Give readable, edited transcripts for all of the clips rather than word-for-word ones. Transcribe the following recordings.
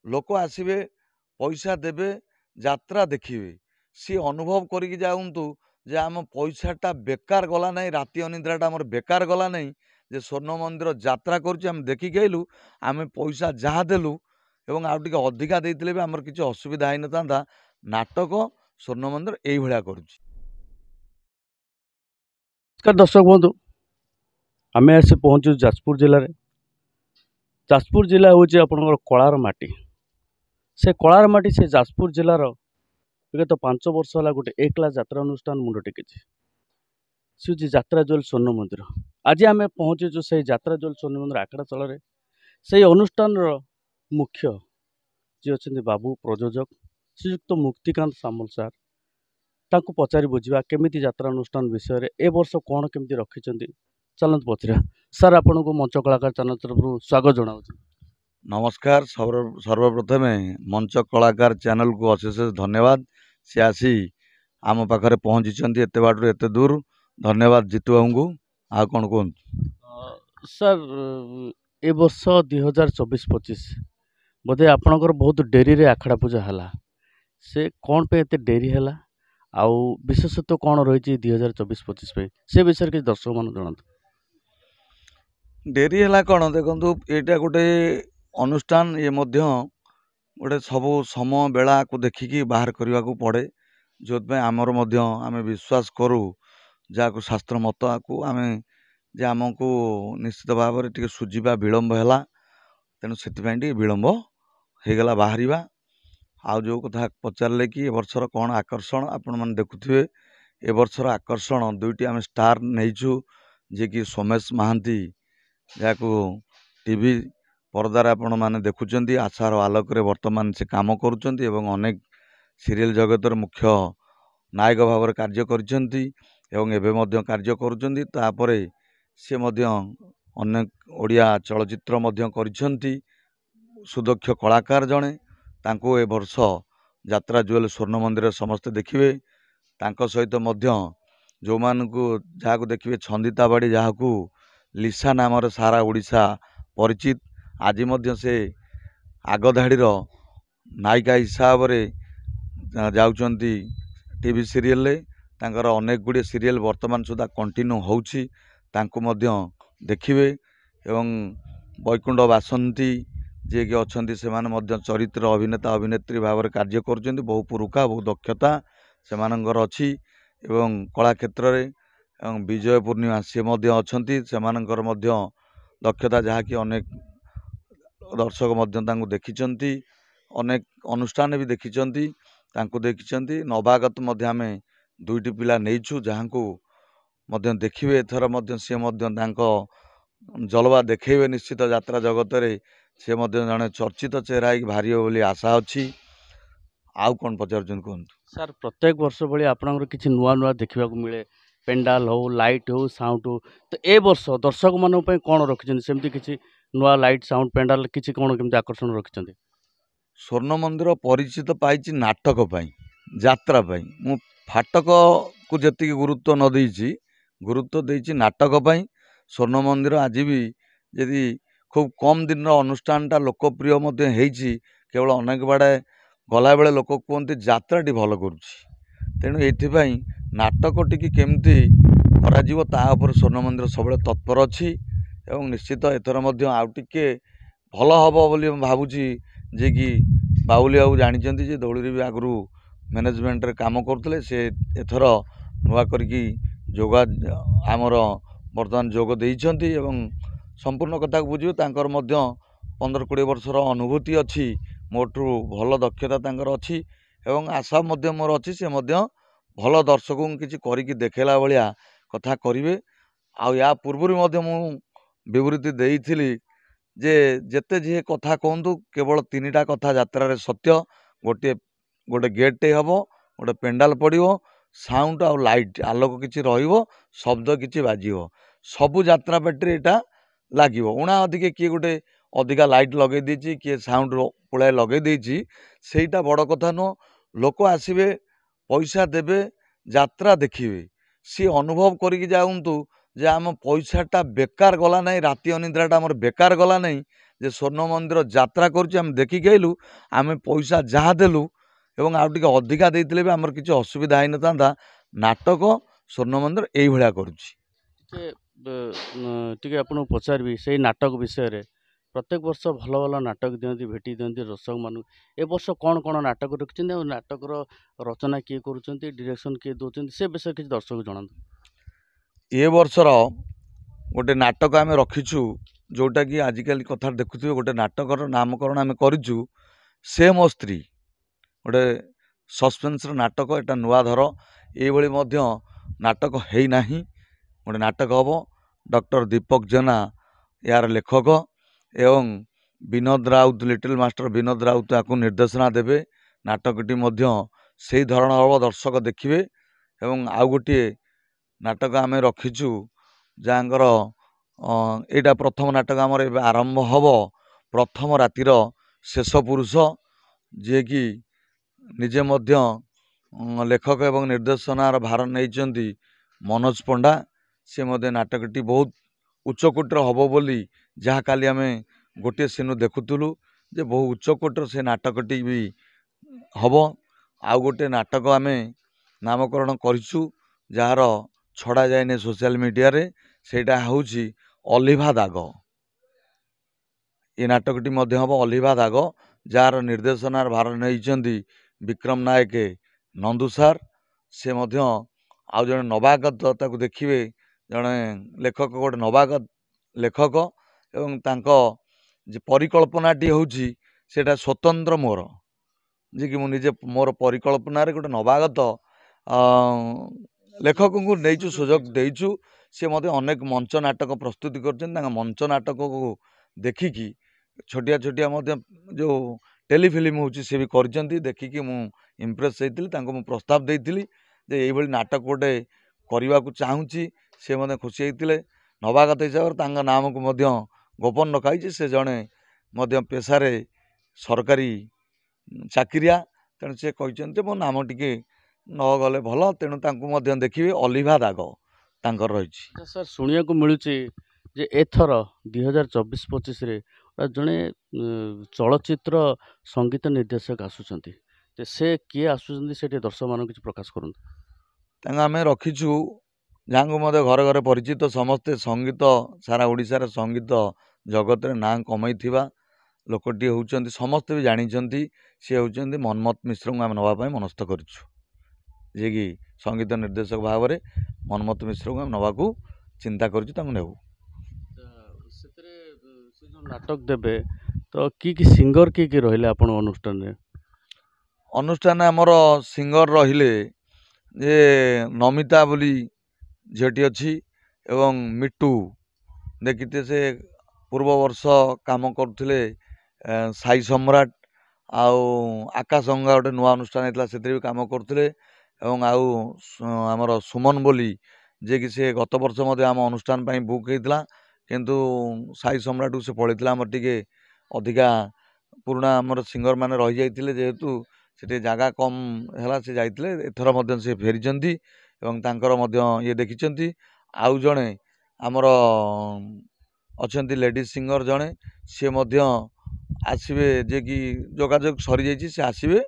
लोक आसबे पैसा देवे यात्रा देखिए सी अनुभव करिक जाऊँ जे आम पैसाटा बेकार गला नहीं राति अनिद्राटा आमर बेकार गला नहीं जे स्वर्ण मंदिर यात्रा करुँ देखिक आइलु आम पैसा जहाँ देलु एवं आउ टिके अधिका देइतिले भी आमर किसी असुविधा होई नथांता नाटक स्वर्ण मंदिर एई भलिया करुछि। नमस्कार दर्शक बंधु, आम आसी पहुँचु जाजपुर जिले में। जाजपुर जिला हूँ आपंकर कलार माटी। से कलार माटी से जाजपुर जिलार विगत 5 वर्ष है गोटे एकला यात्रा अनुष्ठान मुंड टेकी सी हूँ यात्रा ज्वेल स्वर्ण मंदिर। आज आम पहुँचु से यात्रा ज्वेल स्वर्ण मंदिर आखड़ा चल से अनुष्ठान मुख्य जी अच्छा बाबू प्रयोजक श्रीयुक्त मुक्तिकांत सामल सार तांको पचारि बुझा केमी यात्रा अनुष्ठान विषय ए वर्ष कौन केमी रखिंट चलत पचरा। सर आपन को मंच कलाकार चैनल तरफ स्वागत जनाऊँ। नमस्कार। सर्वप्रथमे मंच कलाकार चैनल को अशेष धन्यवाद। सी आसी आम पाखरे पहुँची एत बाटू एत दूर। धन्यवाद जीतू बाबू को। आ कौन कहूँ सर ए वर्ष 2024-25 बोधे आपणकर बहुत डेरी रे आखड़ा पूजा है से कौन पे एते डेरी है आउ विशेषतः कौन रही 2024-25 पे से विषय किसी दर्शक मान जनातु। डेरी है कौन देखु यहाँ गोटे अनुष्ठान ये गोटे सब समय बेला को देखिकी बाहर करने को पड़े जो आमर आम विश्वास करूँ जहाँ शास्त्र मत को आम जे आमको निश्चित भाव में टी सुझा विलम्ब है तेणु से विलम्ब होगला बाहर। आउ जो कथा पचारे कि ए वर्षर कौन आकर्षण आपण मैंने देखुए ए वर्षर आकर्षण दुईटी आम स्टार नहींचु जे कि सोमेश महांती जहाँ टीवी पर्दार आपण मैंने देखुं आशार आलोक वर्तमान से काम करुँच अनेक सीरियल जगतर मुख्य नायक भाव कार्य कर कार्य करुँच सी अनेक ओडिया चलचित्र कर सुदक्ष कलाकार जड़े तांको ए वर्ष यात्रा ज्वेल स्वर्ण मंदिर समस्ते देखिए। तांको सहित जो मानू जहाँ देखिए छंदिता बाड़ी जहाँ को लिसा नाम सारा ओडिशा परिचित आज से आगधाड़ी नायिका हिसाब से जाउचंती टीवी सीरियल तांकर अनेक गुड़े सीरियल वर्तमान सुधा कंटिन्यू होउछि तांको मध्य देखिए। एवं वैकुंठ बासंती जे कि अच्छी से चरित्र अभिनेता अभिनेत्री भाव में कार्य कर बहु पुरुखा बहु दक्षता से अच्छी एवं कला क्षेत्र में विजय पूर्णिमा सी अच्छा दक्षता जहाँकि अनेक दर्शक देखी अनेक अनुष्ठान भी देखी देखी नवागत आम दुईटी पिला नहींचु जहाँ को देखिए एथर सी जलवा देखेबे निश्चित यात्रा जगत रे से जड़े चर्चित चेहरा भारी बोली आशा अच्छी। आउ कौन पचार कहतु सर प्रत्येक वर्ष भाई आपंकर किसी नुआ नुआ देखा मिले पेंडाल हो लाइट हो साउंड हो तो ए वर्ष दर्शक मान कौन रखिंट सेमती किसी नुआ लाइट साउंड पेंडाल किसी कौन केमती आकर्षण रखिंट। स्वर्ण मंदिर परिचित पाई नाटक यात्रा मु फाटक को जी गुरुत्व न देछि गुरुत्व देछि नाटक स्वर्ण मंदिर आज भी यदि खूब कम दिन अनुष्ठान टा लोकप्रिय होइछि केवल अनेक बाड़े गला बेले लोक कहते यात्राटी भल करुछि तेणु ये नाटक टी केमती कर स्वर्ण मंदिर सब तत्पर अच्छी एवं निश्चित एथर आउ टिके भल हम बोली भावुची जे कि बाउली बाबू जानी दौड़ी भी आगु मैनेजमेंट रे काम करते से एथर नुआ करके जोगा आमर बर्तमान जोग देइछंती एवं संपूर्ण कथा को बुझे 15-20 वर्षर अनुभूति अच्छी मोटू भल दक्षता तांकर अच्छी एवं आशा मोर अच्छी से भल दर्शकों किसी करके देखेला भाया कथा करेंगे। आ पूर्व मु विवृत्ति देइथिली जे जेते जी कथा कहतु केवल 3टा कथा यात्रा रे सत्य गोटे गोटे गेट टे हम गोटे पेंडाल पड़ो साउंड आउ लाइट आलोक किसी शब्द किसी बाजिव सबू यात्रा पार्टी यहाँ लगे उणा अधिके किए गोटे अधिका लाइट लगे देछि किए साउंड पुलाए लगे देछि सेटा बड़ कथा नुह। लोक आसबे पैसा देवे यात्रा देखिए सी अनुभव करिक जाऊँ जे आम पैसाटा बेकार गला नहीं राति अनिद्राटा आमर बेकार गला नहीं ଯେ ସ୍ୱର୍ଣ୍ଣ ମନ୍ଦିର ଯାତ୍ରା କରୁଛି ଆମେ ଦେଖିକି ଆଇଲୁ, ଆମେ ପଇସା ଯାହା ଦେଲୁ ଏବଂ ଆଉ ଟିକେ ଅଧିକା ଦେଇଥିଲେ ବି ଆମର କିଛି ଅସୁବିଧା ହେଇନଥାନ୍ତା। ନାଟକ ସ୍ୱର୍ଣ୍ଣ ମନ୍ଦିର ଏଇଭଳିଆ କରୁଛି। ଟିକେ ଟିକେ ଆପଣଙ୍କୁ ପଚାରିବି ସେଇ ନାଟକ ବିଷୟରେ। ପ୍ରତ୍ୟେକ ବର୍ଷ ଭଲ ଭଲ ନାଟକ ଦିଅନ୍ତି, ଭେଟି ଦିଅନ୍ତି ଦର୍ଶକମାନଙ୍କୁ। ଏ ବର୍ଷ କ'ଣ କ'ଣ ନାଟକ ରଖିଛନ୍ତି ଆଉ ନାଟକର ରଚନା କିଏ କରୁଛନ୍ତି, ଡିରେକ୍ସନ୍ କିଏ ଦେଉଛନ୍ତି, ସେ ବିଷୟରେ କିଛି ଦର୍ଶକ ଜଣାନ୍ତୁ। ଏ ବର୍ଷର ଗୋଟେ ନାଟକ ଆମେ ରଖିଛୁ, ଯେଉଁଟାକି ଆଜିକାଲି କଥା ଦେଖୁଥିବେ, ଗୋଟେ ନାଟକର ନାମକରଣ ଆମେ କରିଛୁ ସେ ମୋ ସ୍ତ୍ରୀ। ଗୋଟେ ସସ୍ପେନ୍ସର ନାଟକ, ଏଟା ନୂଆ ଧର, ଏଇଭଳି ମଧ୍ୟ ନାଟକ ହେଇନାହିଁ। ଗୋଟେ ନାଟକ ହେବ, ଡକ୍ଟର ଦୀପକ ଜେନା ଏହାର ଲେଖକ ଏବଂ ବିନୋଦ ରାଉତ, ଲିଟିଲ୍ ମାଷ୍ଟର ବିନୋଦ ରାଉତ ତାକୁ ନିର୍ଦ୍ଦେଶନା ଦେବେ। ନାଟକଟି ମଧ୍ୟ ସେଇ ଧରଣ ହେବ, ଦର୍ଶକ ଦେଖିବେ। ଏବଂ ଆଉ ଗୋଟିଏ ନାଟକ ଆମେ ରଖିଛୁ ଯାହାଙ୍କର ଏଇଟା ପ୍ରଥମ ନାଟକ ଆମର ଏବେ ଆରମ୍ଭ ହେବ, ପ୍ରଥମ ରାତିର ଶେଷ ପୁରୁଷ, ଯିଏକି ନିଜେ ମଧ୍ୟ ଲେଖକ ଏବଂ ନିର୍ଦ୍ଦେଶନାର ଭାର ନେଇଛନ୍ତି ମନୋଜ ପଣ୍ଡା। ସେ ମଧ୍ୟ ନାଟକଟି ବହୁତ ଉଚ୍ଚକୋଟୀର ହେବ ବୋଲି, ଯାହା କାଲି ଆମେ ଗୋଟିଏ ସିନ୍ ଦେଖୁଥିଲୁ ଯେ ବହୁ ଉଚ୍ଚକୋଟୀର ସେ ନାଟକଟି ବି ହେବ। ଆଉ ଗୋଟିଏ ନାଟକ ଆମେ ନାମକରଣ କରିଛୁ ଯାହାର ଛଡ଼ା ଯାଇନି ସୋସିଆଲ ମିଡ଼ିଆରେ, ସେଇଟା ହେଉଛି ଅଲିଭା ଦାଗ। ଏ ନାଟକଟି ମଧ୍ୟ ହେବ ଅଲିଭା ଦାଗ, ଯାହାର ନିର୍ଦ୍ଦେଶନାର ଭାର ନେଇଛନ୍ତି ବିକ୍ରମ ନାୟକ, ନନ୍ଦୁ ସାର୍। ସେ ମଧ୍ୟ ଆଉ ଜଣେ ନବାଗତ, ତାକୁ ଦେଖିବେ, ଜଣେ ଲେଖକ, ଗୋଟେ ନବାଗତ ଲେଖକ ଏବଂ ତାଙ୍କ ଯେ ପରିକଳ୍ପନାଟି ହେଉଛି ସେଇଟା ସ୍ୱତନ୍ତ୍ର ମୋର, ଯିଏକି ମୁଁ ନିଜେ ମୋର ପରିକଳ୍ପନାରେ ଗୋଟେ ନବାଗତ ଲେଖକଙ୍କୁ ନେଇଛୁ, ସୁଯୋଗ ଦେଇଛୁ। ସେ ମଧ୍ୟ ଅନେକ ମଞ୍ଚ ନାଟକ ପ୍ରସ୍ତୁତି କରିଛନ୍ତି। ତାଙ୍କ ମଞ୍ଚ ନାଟକକୁ ଦେଖିକି ଛୋଟିଆ ଛୋଟିଆ ମଧ୍ୟ ଯେଉଁ ଟେଲିଫିଲ୍ମ ହେଉଛି ସେ ବି କରିଛନ୍ତି। ଦେଖିକି ମୁଁ ଇମ୍ପ୍ରେସ୍ ହେଇଥିଲି, ତାଙ୍କୁ ମୁଁ ପ୍ରସ୍ତାବ ଦେଇଥିଲି ଯେ ଏଇଭଳି ନାଟକ ଗୋଟେ କରିବାକୁ ଚାହୁଁଛି। ସେ ମଧ୍ୟ ଖୁସି ହେଇଥିଲେ। ନବାଗତ ହିସାବରେ ତାଙ୍କ ନାମକୁ ମଧ୍ୟ ଗୋପନ ରଖାଯାଇଛି। ସେ ଜଣେ ମଧ୍ୟ ପେଶାରେ ସରକାରୀ ଚାକିରିଆ, ତେଣୁ ସେ କହିଛନ୍ତି ମୋ ନାମ ଟିକେ ନ ଗଲେ ଭଲ, ତେଣୁ ତାଙ୍କୁ ମଧ୍ୟ ଦେଖିବେ। ଅଲିଭା ଦାଗ ତାଙ୍କର ରହିଛି। ସାର୍, ଶୁଣିବାକୁ ମିଳୁଛି ଯେ ଏଥର 2024-25ରେ ଜଣେ ଚଳଚ୍ଚିତ୍ର ସଙ୍ଗୀତ ନିର୍ଦ୍ଦେଶକ ଆସୁଛନ୍ତି, ଯେ ସେ କିଏ ଆସୁଛନ୍ତି, ସେଠି ଦର୍ଶକମାନଙ୍କୁ କିଛି ପ୍ରକାଶ କରନ୍ତୁ। ତାଙ୍କୁ ଆମେ ରଖିଛୁ, ଯାହାଙ୍କୁ ମଧ୍ୟ ଘରେ ଘରେ ପରିଚିତ, ସମସ୍ତେ ସଙ୍ଗୀତ, ସାରା ଓଡ଼ିଶାରେ ସଙ୍ଗୀତ ଜଗତରେ ନାଁ କମେଇଥିବା ଲୋକଟିଏ ହେଉଛନ୍ତି, ସମସ୍ତେ ବି ଜାଣିଛନ୍ତି। ସେ ହେଉଛନ୍ତି ମନ୍ମଥ ମିଶ୍ରଙ୍କୁ ଆମେ ନେବା ପାଇଁ ମନସ୍ଥ କରିଛୁ, ଯିଏକି ସଙ୍ଗୀତ ନିର୍ଦ୍ଦେଶକ ଭାବରେ ମନ୍ମଥ ମିଶ୍ରଙ୍କୁ ଆମେ ନେବାକୁ ଚିନ୍ତା କରିଛୁ, ତାଙ୍କୁ ନେବୁ। ସେଥିରେ ସେ ଯେଉଁ ନାଟକ ଦେବେ, ତ କି ସିଙ୍ଗର କିଏ ରହିଲେ ଆପଣଙ୍କ ଅନୁଷ୍ଠାନରେ? ଅନୁଷ୍ଠାନରେ ଆମର ସିଙ୍ଗର ରହିଲେ ଯେ ନମିତା ବୋଲି ଝିଅଟି ଅଛି ଏବଂ ମିଟୁ, ଦେଖିତେ ସେ ପୂର୍ବ ବର୍ଷ କାମ କରୁଥିଲେ ସାଇ ସମ୍ରାଟ ଆଉ ଆକାଶଗଙ୍ଗା, ଗୋଟେ ନୂଆ ଅନୁଷ୍ଠାନ ହେଇଥିଲା, ସେଥିରେ ବି କାମ କରୁଥିଲେ। ଏବଂ ଆଉ ଆମର ସୁମନ ବୋଲି, ଯିଏକି ସେ ଗତ ବର୍ଷ ମଧ୍ୟ ଆମ ଅନୁଷ୍ଠାନ ପାଇଁ ବୁକ୍ ହେଇଥିଲା, କିନ୍ତୁ ସାଇ ସମ୍ରାଟକୁ ସେ ପଳେଇଥିଲା। ଆମର ଟିକେ ଅଧିକା ପୁରୁଣା ଆମର ସିଙ୍ଗର ମାନେ ରହିଯାଇଥିଲେ, ଯେହେତୁ ସେଠି ଜାଗା କମ୍ ହେଲା, ସେ ଯାଇଥିଲେ। ଏଥର ମଧ୍ୟ ସେ ଫେରିଛନ୍ତି ଏବଂ ତାଙ୍କର ମଧ୍ୟ ଇଏ ଦେଖିଛନ୍ତି। ଆଉ ଜଣେ ଆମର ଅଛନ୍ତି ଲେଡ଼ିଜ୍ ସିଙ୍ଗର ଜଣେ, ସିଏ ମଧ୍ୟ ଆସିବେ, ଯିଏକି ଯୋଗାଯୋଗ ସରିଯାଇଛି, ସେ ଆସିବେ,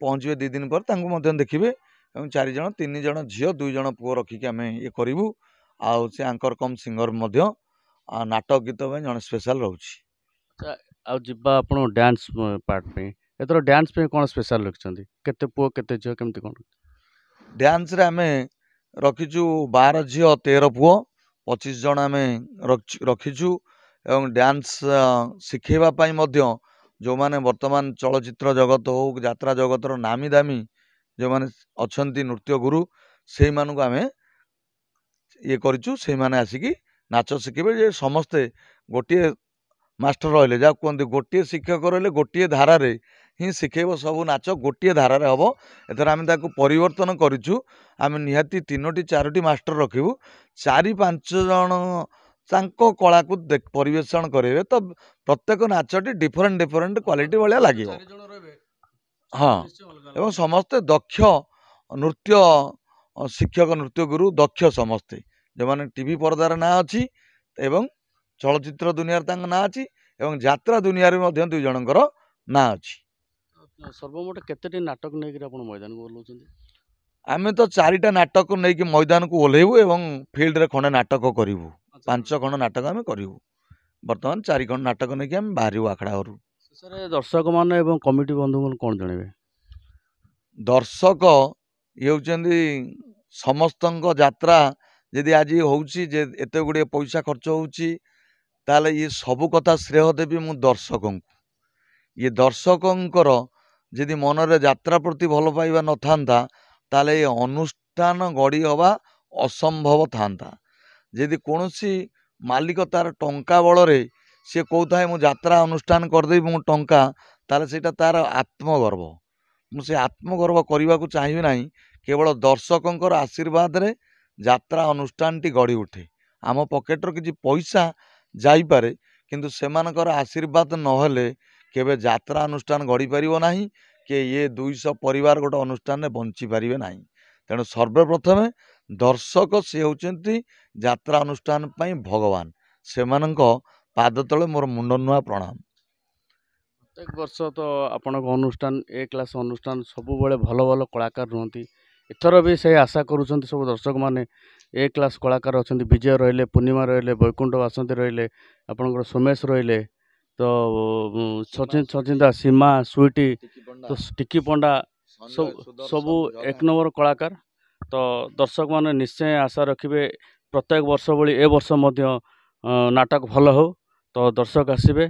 ପହଞ୍ଚିବେ 2 ଦିନ ପରେ, ତାଙ୍କୁ ମଧ୍ୟ ଦେଖିବେ। ଏବଂ 4 ଜଣ, 3 ଜଣ ଝିଅ, 2 ଜଣ ପୁଅ ରଖିକି ଆମେ ଇଏ କରିବୁ। ଆଉ ସେ ଆଙ୍କର କମ୍ ସିଙ୍ଗର ମଧ୍ୟ ନାଟକ ଗୀତ ପାଇଁ ଜଣେ ସ୍ପେଶାଲ ରହୁଛି। ଆଉ ଯିବା ଆପଣ ଡ୍ୟାନ୍ସ ପାର୍ଟ ପାଇଁ, ଏଥର ଡ୍ୟାନ୍ସ ପାଇଁ କ'ଣ ସ୍ପେଶାଲ ରଖିଛନ୍ତି? କେତେ ପୁଅ କେତେ ଝିଅ, କେମିତି କ'ଣ? ଡ୍ୟାନ୍ସରେ ଆମେ ରଖିଛୁ 12 ଝିଅ 13 ପୁଅ, 25 ଜଣ ଆମେ ରଖିଛୁ। ଏବଂ ଡ୍ୟାନ୍ସ ଶିଖେଇବା ପାଇଁ ମଧ୍ୟ ଯେଉଁମାନେ ବର୍ତ୍ତମାନ ଚଳଚ୍ଚିତ୍ର ଜଗତ ହଉ, ଯାତ୍ରା ଜଗତର ନାମୀ ଦାମୀ ଯେଉଁମାନେ ଅଛନ୍ତି ନୃତ୍ୟ ଗୁରୁ, ସେଇମାନଙ୍କୁ ଆମେ ଇଏ କରିଛୁ। ସେଇମାନେ ଆସିକି ନାଚ ଶିଖିବେ। ଯେ ସମସ୍ତେ ଗୋଟିଏ ମାଷ୍ଟର ରହିଲେ, ଯାହା କୁହନ୍ତି ଗୋଟିଏ ଶିକ୍ଷକ ରହିଲେ ଗୋଟିଏ ଧାରାରେ ହିଁ ଶିଖେଇବ, ସବୁ ନାଚ ଗୋଟିଏ ଧାରାରେ ହେବ। ଏଥର ଆମେ ତାକୁ ପରିବର୍ତ୍ତନ କରିଛୁ। ଆମେ ନିହାତି 3ଟି 4ଟି ମାଷ୍ଟର ରଖିବୁ, 4-5 ଜଣ ତାଙ୍କ କଳାକୁ ପରିବେଷଣ କରିବେ, ତ ପ୍ରତ୍ୟେକ ନାଚଟି ଡିଫରେଣ୍ଟ କ୍ୱାଲିଟି ଭଳିଆ ଲାଗିବ। ହଁ, ଏବଂ ସମସ୍ତେ ଦକ୍ଷ ନୃତ୍ୟ ଶିକ୍ଷକ, ନୃତ୍ୟ ଗୁରୁ ଦକ୍ଷ, ସମସ୍ତେ ଯେଉଁମାନେ ଟିଭି ପରଦାର ନାଁ ଅଛି ଏବଂ ଚଳଚ୍ଚିତ୍ର ଦୁନିଆରେ ତାଙ୍କ ନାଁ ଅଛି ଏବଂ ଯାତ୍ରା ଦୁନିଆରେ ମଧ୍ୟ 2 ଜଣଙ୍କର ନାଁ ଅଛି। ସର୍ବମୋଟ କେତେଟି ନାଟକ ନେଇକରି ଆପଣ ମଇଦାନକୁ ଓହ୍ଲାଉଛନ୍ତି? ଆମେ ତ 4ଟା ନାଟକ ନେଇକି ମଇଦାନକୁ ଓହ୍ଲେଇବୁ ଏବଂ ଫିଲ୍ଡରେ ଖଣ୍ଡେ ନାଟକ କରିବୁ। 5 ଖଣ୍ଡ ନାଟକ ଆମେ କରିବୁ। ବର୍ତ୍ତମାନ 4 ଖଣ୍ଡ ନାଟକ ନେଇକି ଆମେ ବାହାରିବୁ ଆଖଡ଼ା ଘରୁ। ଶେଷରେ ଦର୍ଶକମାନେ ଏବଂ କମିଟି ବନ୍ଧୁଙ୍କୁ କ'ଣ ଜଣାଇବେ? ଦର୍ଶକ ଇଏ ହେଉଛନ୍ତି ସମସ୍ତଙ୍କ ଯାତ୍ରା ଯଦି ଆଜି ହେଉଛି ଯେ ଏତେ ଗୁଡ଼ିଏ ପଇସା ଖର୍ଚ୍ଚ ହେଉଛି, ତାହେଲେ ଇଏ ସବୁ କଥା ଶ୍ରେୟ ଦେବି ମୁଁ ଦର୍ଶକଙ୍କୁ। ଇଏ ଦର୍ଶକଙ୍କର ଯଦି ମନରେ ଯାତ୍ରା ପ୍ରତି ଭଲ ପାଇବା ନଥାନ୍ତା, ତାହେଲେ ଏ ଅନୁଷ୍ଠାନ ଗଢ଼ି ହେବା ଅସମ୍ଭବ ଥାନ୍ତା। ଯଦି କୌଣସି ମାଲିକ ତାର ଟଙ୍କା ବଳରେ ସିଏ କହୁଥାଏ ମୁଁ ଯାତ୍ରା ଅନୁଷ୍ଠାନ କରିଦେବି ମୁଁ ଟଙ୍କା, ତାହେଲେ ସେଇଟା ତାର ଆତ୍ମଗର୍ବ। ମୁଁ ସେ ଆତ୍ମଗର୍ବ କରିବାକୁ ଚାହିଁବି ନାହିଁ। କେବଳ ଦର୍ଶକଙ୍କର ଆଶୀର୍ବାଦରେ ଯାତ୍ରା ଅନୁଷ୍ଠାନଟି ଗଢ଼ି ଉଠେ। ଆମ ପକେଟର କିଛି ପଇସା ଯାଇପାରେ, କିନ୍ତୁ ସେମାନଙ୍କର ଆଶୀର୍ବାଦ ନହେଲେ କେବେ ଯାତ୍ରା ଅନୁଷ୍ଠାନ ଗଢ଼ିପାରିବ ନାହିଁ, କି ଇଏ 200 ପରିବାର ଗୋଟେ ଅନୁଷ୍ଠାନରେ ବଞ୍ଚିପାରିବେ ନାହିଁ। ତେଣୁ ସର୍ବପ୍ରଥମେ ଦର୍ଶକ ସିଏ ହେଉଛନ୍ତି ଯାତ୍ରା ଅନୁଷ୍ଠାନ ପାଇଁ ଭଗବାନ। ସେମାନଙ୍କ ପାଦ ତଳେ ମୋର ମୁଣ୍ଡ ନୂଆ ପ୍ରଣାମ। ପ୍ରତ୍ୟେକ ବର୍ଷ ତ ଆପଣଙ୍କ ଅନୁଷ୍ଠାନ ଏ କ୍ଲାସ୍ ଅନୁଷ୍ଠାନ ସବୁବେଳେ ଭଲ ଭଲ କଳାକାର ରୁହନ୍ତି। ଏଥର ବି ସେ ଆଶା କରୁଛନ୍ତି ସବୁ ଦର୍ଶକମାନେ ଏ କ୍ଲାସ୍ କଳାକାର ଅଛନ୍ତି। ବିଜୟ ରହିଲେ, ପୂର୍ଣ୍ଣିମା ରହିଲେ, ବୈକୁଣ୍ଠ ବାସନ୍ତୀ ରହିଲେ, ଆପଣଙ୍କର ସୋମେଶ ରହିଲେ, ତ ସଚିନ୍ଦା, ସୀମା, ସୁଇଟି, ତ ଟିକି ପଣ୍ଡା ସବୁ 1 ନମ୍ବର କଳାକାର। ତ ଦର୍ଶକମାନେ ନିଶ୍ଚୟ ଆଶା ରଖିବେ ପ୍ରତ୍ୟେକ ବର୍ଷ ଭଳି ଏ ବର୍ଷ ମଧ୍ୟ ନାଟକ ଭଲ ହେଉ। ତ ଦର୍ଶକ ଆସିବେ।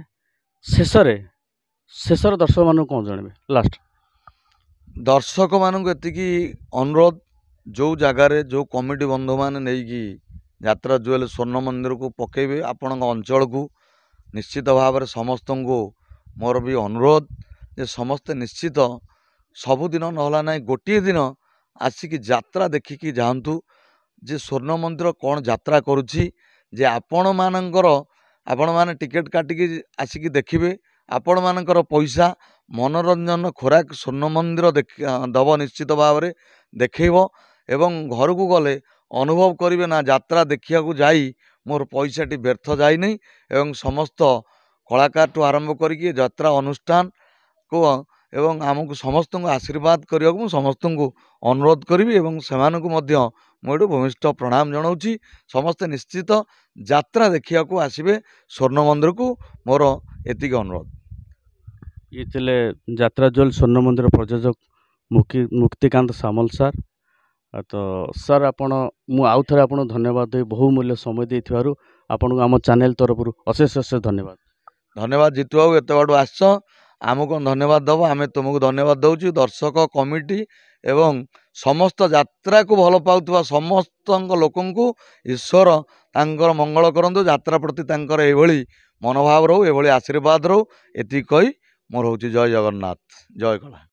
ଶେଷରେ ଦର୍ଶକମାନଙ୍କୁ କ'ଣ ଜଣାଇବେ ଲାଷ୍ଟ? ଦର୍ଶକମାନଙ୍କୁ ଏତିକି ଅନୁରୋଧ, ଯେଉଁ ଜାଗାରେ ଯେଉଁ କମିଟି ବନ୍ଧୁମାନେ ନେଇକି ଯାତ୍ରା ଜୁଏଲ ସ୍ୱର୍ଣ୍ଣ ମନ୍ଦିରକୁ ପକେଇବେ ଆପଣଙ୍କ ଅଞ୍ଚଳକୁ, ନିଶ୍ଚିତ ଭାବରେ ସମସ୍ତଙ୍କୁ ମୋର ବି ଅନୁରୋଧ ଯେ ସମସ୍ତେ ନିଶ୍ଚିତ ସବୁଦିନ ନହେଲା ନାହିଁ ଗୋଟିଏ ଦିନ ଆସିକି ଯାତ୍ରା ଦେଖିକି ଯାଆନ୍ତୁ। ଯେ ସ୍ୱର୍ଣ୍ଣ ମନ୍ଦିର କ'ଣ ଯାତ୍ରା କରୁଛି, ଯେ ଆପଣମାନେ ଟିକେଟ୍ କାଟିକି ଆସିକି ଦେଖିବେ। ଆପଣମାନଙ୍କର ପଇସା ମନୋରଞ୍ଜନ ଖୋରାକ ସ୍ୱର୍ଣ୍ଣ ମନ୍ଦିର ଦେବ ନିଶ୍ଚିତ ଭାବରେ ଦେଖେଇବ। ଏବଂ ଘରକୁ ଗଲେ ଅନୁଭବ କରିବେ ନା ଯାତ୍ରା ଦେଖିବାକୁ ଯାଇ ମୋର ପଇସାଟି ବ୍ୟର୍ଥ ଯାଇନି। ଏବଂ ସମସ୍ତ କଳାକାରଠୁ ଆରମ୍ଭ କରିକି ଯାତ୍ରା ଅନୁଷ୍ଠାନକୁ ଏବଂ ଆମକୁ ସମସ୍ତଙ୍କୁ ଆଶୀର୍ବାଦ କରିବାକୁ ମୁଁ ସମସ୍ତଙ୍କୁ ଅନୁରୋଧ କରିବି। ଏବଂ ସେମାନଙ୍କୁ ମଧ୍ୟ ମୁଁ ଏଠୁ ଭୂମିଷ୍ଠ ପ୍ରଣାମ ଜଣାଉଛି। ସମସ୍ତେ ନିଶ୍ଚିତ ଯାତ୍ରା ଦେଖିବାକୁ ଆସିବେ ସ୍ୱର୍ଣ୍ଣ ମନ୍ଦିରକୁ, ମୋର ଏତିକି ଅନୁରୋଧ। ଇଏ ଥିଲେ ଯାତ୍ରା ଜୁଏଲ ସ୍ୱର୍ଣ୍ଣ ମନ୍ଦିର ପ୍ରଯୋଜକ ମୁକ୍ତିକାନ୍ତ ସାମଲ ସାର୍। ତ ସାର୍ ମୁଁ ଆଉ ଥରେ ଆପଣଙ୍କୁ ଧନ୍ୟବାଦ ଦେବି ବହୁମୂଲ୍ୟ ସମୟ ଦେଇଥିବାରୁ। ଆପଣଙ୍କୁ ଆମ ଚ୍ୟାନେଲ ତରଫରୁ ଅଶେଷ ଧନ୍ୟବାଦ। ଧନ୍ୟବାଦ ଜିତୁ ବାବୁ, ଏତେ ବାଟୁ ଆସିଛ, ଆମକୁ ଧନ୍ୟବାଦ ଦେବ, ଆମେ ତୁମକୁ ଧନ୍ୟବାଦ ଦେଉଛୁ। ଦର୍ଶକ କମିଟି ଏବଂ ସମସ୍ତ ଯାତ୍ରାକୁ ଭଲ ପାଉଥିବା ସମସ୍ତଙ୍କ ଲୋକଙ୍କୁ ଈଶ୍ୱର ତାଙ୍କର ମଙ୍ଗଳ କରନ୍ତୁ। ଯାତ୍ରା ପ୍ରତି ତାଙ୍କର ଏଇଭଳି ମନୋଭାବ ରହୁ, ଏଭଳି ଆଶୀର୍ବାଦ ରହୁ। ଏତିକି କହି ମୋର ହେଉଛି ଜୟ ଜଗନ୍ନାଥ, ଜୟ କଳା।